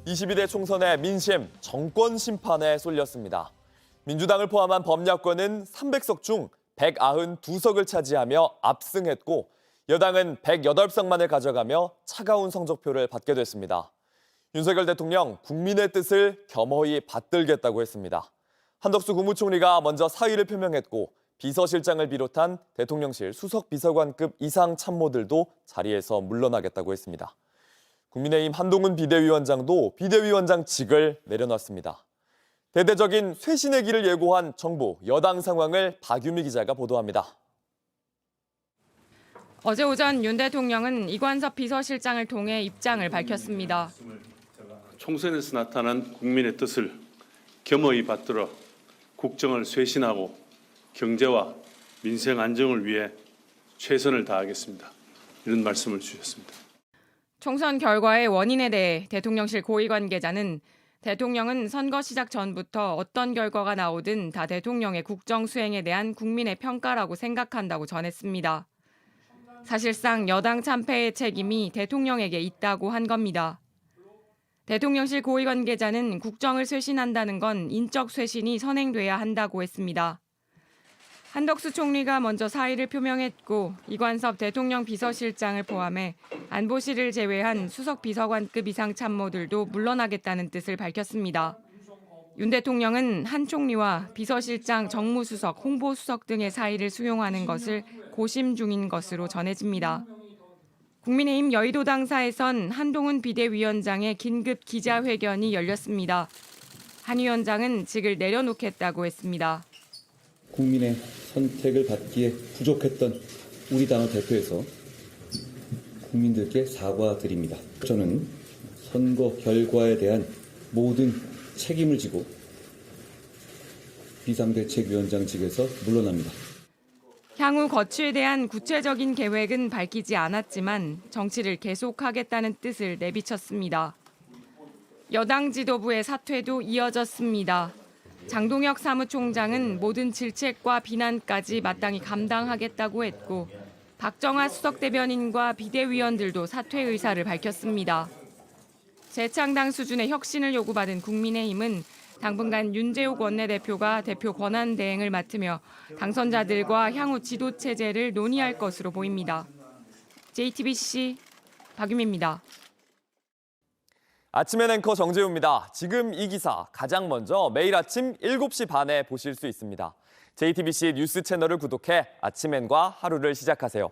22대 총선의 민심, 정권 심판에 쏠렸습니다. 민주당을 포함한 범야권은 300석 중 192석을 차지하며 압승했고 여당은 108석만을 가져가며 차가운 성적표를 받게 됐습니다. 윤석열 대통령 국민의 뜻을 겸허히 받들겠다고 했습니다. 한덕수 국무총리가 먼저 사의를 표명했고 비서실장을 비롯한 대통령실 수석비서관급 이상 참모들도 자리에서 물러나겠다고 했습니다. 국민의힘 한동훈 비대위원장도 비대위원장직을 내려놨습니다. 대대적인 쇄신의 길을 예고한 정부, 여당 상황을 박유미 기자가 보도합니다. 어제 오전 윤 대통령은 이관섭 비서실장을 통해 입장을 밝혔습니다. 총선에서 나타난 국민의 뜻을 겸허히 받들어 국정을 쇄신하고 경제와 민생 안정을 위해 최선을 다하겠습니다. 이런 말씀을 주셨습니다. 총선 결과의 원인에 대해 대통령실 고위 관계자는 대통령은 선거 시작 전부터 어떤 결과가 나오든 다 대통령의 국정 수행에 대한 국민의 평가라고 생각한다고 전했습니다. 사실상 여당 참패의 책임이 대통령에게 있다고 한 겁니다. 대통령실 고위 관계자는 국정을 쇄신한다는 건 인적 쇄신이 선행돼야 한다고 했습니다. 한덕수 총리가 먼저 사의를 표명했고 이관섭 대통령 비서실장을 포함해 안보실을 제외한 수석 비서관급 이상 참모들도 물러나겠다는 뜻을 밝혔습니다. 윤 대통령은 한 총리와 비서실장, 정무수석, 홍보수석 등의 사의를 수용하는 것을 고심 중인 것으로 전해집니다. 국민의힘 여의도 당사에선 한동훈 비대위원장의 긴급 기자회견이 열렸습니다. 한 위원장은 직을 내려놓겠다고 했습니다. 국민의 선택을 받기에 부족했던 우리 당의 대표에서 국민들께 사과드립니다. 저는 선거 결과에 대한 모든 책임을 지고 비상대책위원장직에서 물러납니다. 향후 거취에 대한 구체적인 계획은 밝히지 않았지만 정치를 계속하겠다는 뜻을 내비쳤습니다. 여당 지도부의 사퇴도 이어졌습니다. 장동혁 사무총장은 모든 질책과 비난까지 마땅히 감당하겠다고 했고 박정하 수석대변인과 비대위원들도 사퇴 의사를 밝혔습니다. 재창당 수준의 혁신을 요구받은 국민의힘은 당분간 윤재욱 원내대표가 대표 권한 대행을 맡으며 당선자들과 향후 지도체제를 논의할 것으로 보입니다. JTBC 박유미입니다. 아침엔 앵커 정재우입니다. 지금 이 기사 가장 먼저 매일 아침 7시 반에 보실 수 있습니다. JTBC 뉴스 채널을 구독해 아침엔과 하루를 시작하세요.